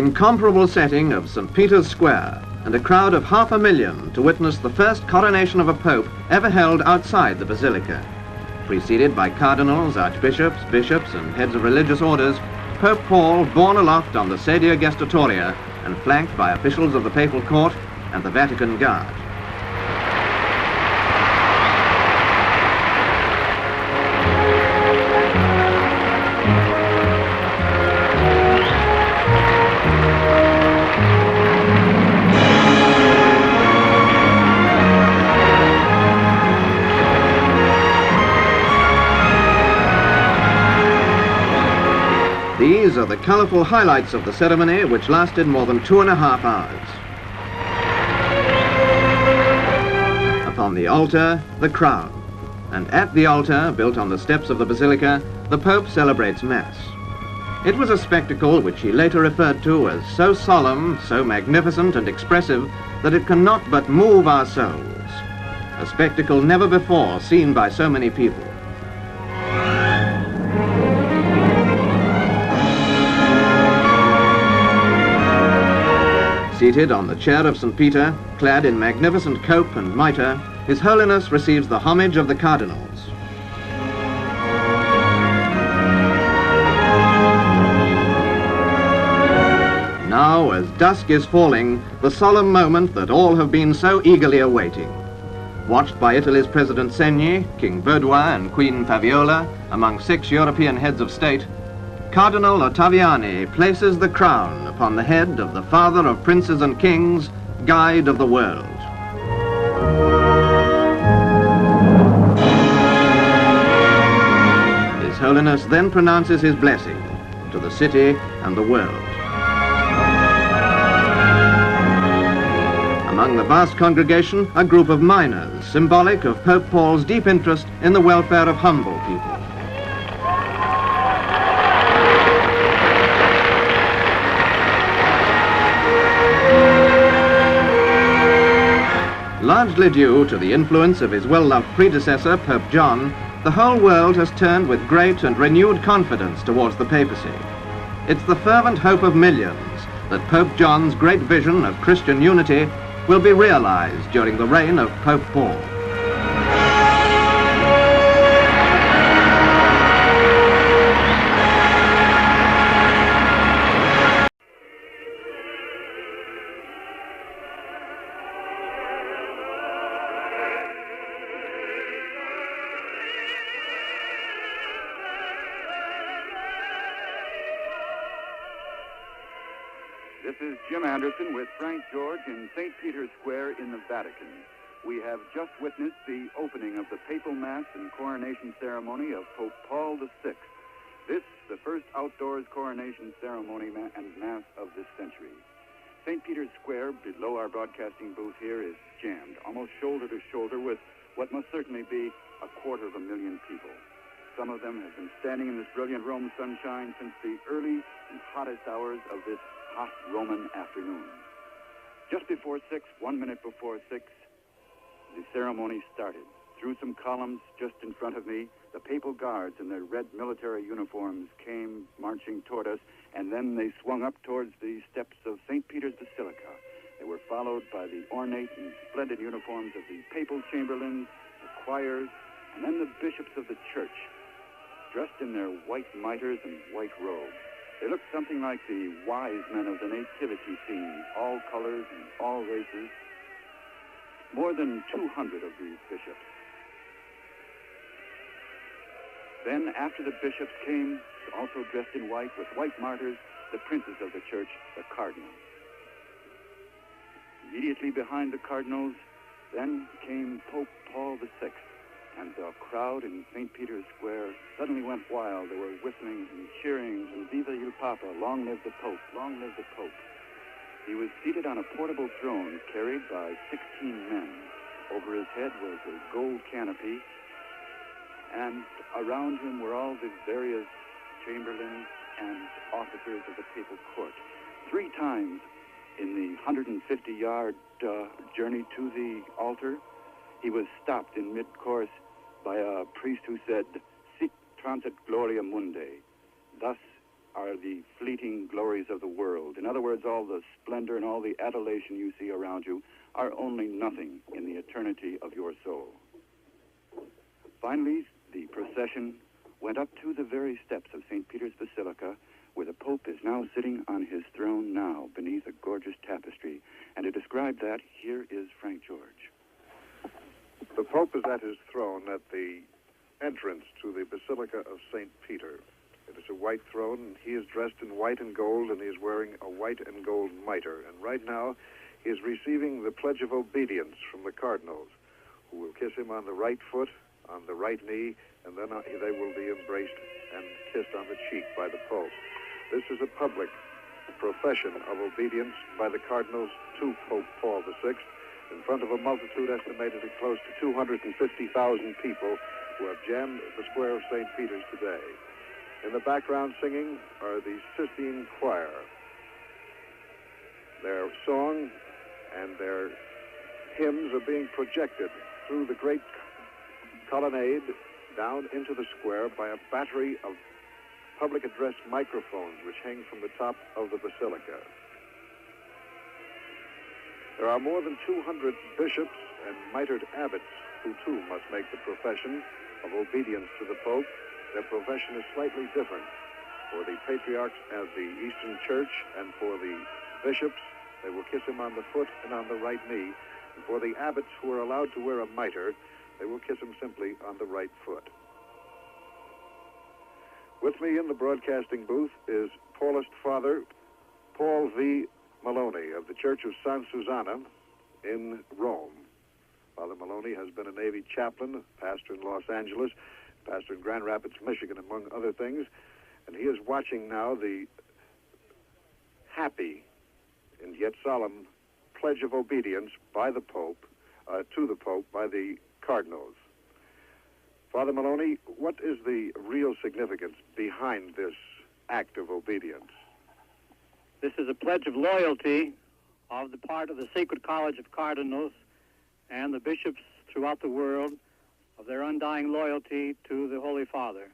incomparable setting of St. Peter's Square and a crowd of 500,000 to witness the first coronation of a pope ever held outside the basilica. Preceded by cardinals, archbishops, bishops and heads of religious orders, Pope Paul borne aloft on the sedia gestatoria and flanked by officials of the papal court and the Vatican Guard. These are the colourful highlights of the ceremony, which lasted more than 2.5 hours. Upon the altar, the crown. And at the altar, built on the steps of the basilica, the Pope celebrates Mass. It was a spectacle which he later referred to as so solemn, so magnificent and expressive, that it cannot but move our souls. A spectacle never before seen by so many people. Seated on the chair of St. Peter, clad in magnificent cope and mitre, His Holiness receives the homage of the cardinals. Now, as dusk is falling, the solemn moment that all have been so eagerly awaiting. Watched by Italy's President Segni, King Baudouin and Queen Fabiola, among 6 European heads of state, Cardinal Ottaviani places the crown upon the head of the father of princes and kings, guide of the world. His Holiness then pronounces his blessing to the city and the world. Among the vast congregation, a group of miners, symbolic of Pope Paul's deep interest in the welfare of humble people. Largely due to the influence of his well-loved predecessor, Pope John, the whole world has turned with great and renewed confidence towards the papacy. It's the fervent hope of millions that Pope John's great vision of Christian unity will be realized during the reign of Pope Paul. This is Jim Anderson with Frank George in St. Peter's Square in the Vatican. We have just witnessed the opening of the papal mass and coronation ceremony of Pope Paul VI. This, the first outdoors coronation ceremony and mass of this century. St. Peter's Square, below our broadcasting booth here, is jammed, almost shoulder to shoulder with what must certainly be 250,000 people. Some of them have been standing in this brilliant Rome sunshine since the early and hottest hours of this hot Roman afternoon. Just before 6, 1 minute before 6, the ceremony started. Through some columns just in front of me, the papal guards in their red military uniforms came marching toward us, and then they swung up towards the steps of St. Peter's Basilica. They were followed by the ornate and splendid uniforms of the papal chamberlains, the choirs, and then the bishops of the church, dressed in their white mitres and white robes. They looked something like the wise men of the nativity scene, all colors and all races. More than 200 of these bishops. Then, after the bishops came, also dressed in white, with white martyrs, the princes of the church, the cardinals. Immediately behind the cardinals, then came Pope Paul VI. And the crowd in St. Peter's Square suddenly went wild. They were whistling and cheering and Viva il Papa, long live the Pope, long live the Pope. He was seated on a portable throne carried by 16 men. Over his head was a gold canopy, and around him were all the various chamberlains and officers of the papal court. 3 times in the 150-yard journey to the altar, he was stopped in mid-course by a priest who said, "Sic transit gloria mundi." Thus are the fleeting glories of the world. In other words, all the splendor and all the adulation you see around you are only nothing in the eternity of your soul. Finally, the procession went up to the very steps of St. Peter's Basilica, where the Pope is now sitting on his throne now beneath a gorgeous tapestry. And to describe that, here is Frank George. The Pope is at his throne at the entrance to the Basilica of St. Peter. It is a white throne, and he is dressed in white and gold, and he is wearing a white and gold mitre. And right now, he is receiving the Pledge of Obedience from the cardinals, who will kiss him on the right foot, on the right knee, and then they will be embraced and kissed on the cheek by the Pope. This is a public profession of obedience by the cardinals to Pope Paul VI, in front of a multitude estimated at close to 250,000 people who have jammed the square of St. Peter's today. In the background singing are the Sistine Choir. Their song and their hymns are being projected through the great colonnade down into the square by a battery of public address microphones which hang from the top of the basilica. There are more than 200 bishops and mitred abbots who too must make the profession of obedience to the Pope. Their profession is slightly different. For the patriarchs of the Eastern Church and for the bishops, they will kiss him on the foot and on the right knee. And for the abbots who are allowed to wear a mitre, they will kiss him simply on the right foot. With me in the broadcasting booth is Paulist Father Paul V. Maloney of the Church of San Susanna in Rome. Father Maloney has been a Navy chaplain, pastor in Los Angeles, pastor in Grand Rapids, Michigan, among other things, and he is watching now the happy and yet solemn pledge of obedience by the Pope, to the Pope by the cardinals. Father Maloney, what is the real significance behind this act of obedience? This is a pledge of loyalty of the part of the Sacred College of Cardinals and the bishops throughout the world of their undying loyalty to the Holy Father.